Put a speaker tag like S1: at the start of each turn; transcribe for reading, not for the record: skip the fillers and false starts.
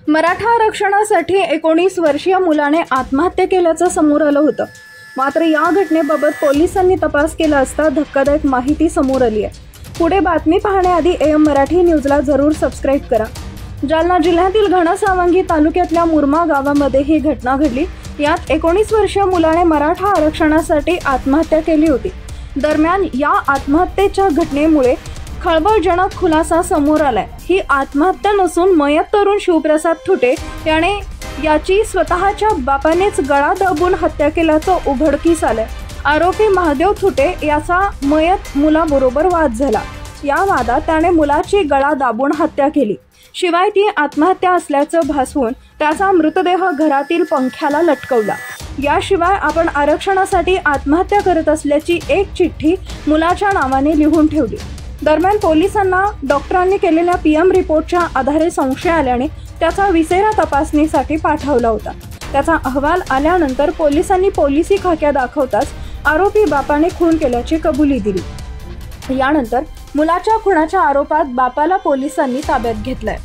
S1: मराठा आरक्षणासाठी 19 वर्षीय मुलाने आत्महत्या केल्याचं समोर आलं होतं। मात्र या घटनेबाबत पोलिसांनी तपास केला असता धक्कादायक माहिती समोर आली आहे। पुढे बातमी पाहण्याआधी AM मराठी न्यूजला जरूर सबस्क्राईब करा। जालना जिल्ह्यातील घनसावंगी तालुक्यातल्या मुरमा गावामध्ये ही घटना घडली। यात 19 वर्षीय मुलाने मराठा आरक्षणासाठी आत्महत्या केली होती। दरम्यान या आत्महत्येच्या घटनेमुळे खळबळजनक खुलासा समोर आलाय। ही आत्महत्या नसून मयत तरुण शिवप्रसाद थुटे याने याची स्वतःच्या बापानेच गळा दाबून हत्या केल्याचं उघडकीस आलंय। आरोपी महादेव थुटे याचा मयत मुलाबरोबर वाद झाला। या वादात त्याने मुलाची गळा दाबून हत्या केली। शिवाय ती आत्महत्या असल्याचं भासवून त्याचा मृतदेह घरातील पंख्याला लटकवला। याशिवाय आपण आरक्षणासाठी आत्महत्या करत असल्याची एक चिठ्ठी मुलाच्या नावाने लिहून ठेवली। दरम्यान पोलिसांना डॉक्टरांनी केलेल्या PM रिपोर्टच्या आधारे संशय आल्याने त्याचा विसेरा तपासणीसाठी पाठवला होता। त्याचा अहवाल आल्यानंतर पोलिसांनी पोलिसी खाक्या दाखवताच आरोपी बापाने खून केल्याची कबुली दिली। यानंतर मुलाच्या खुनाच्या आरोपात बापाला पोलिसांनी ताब्यात घेतलंय।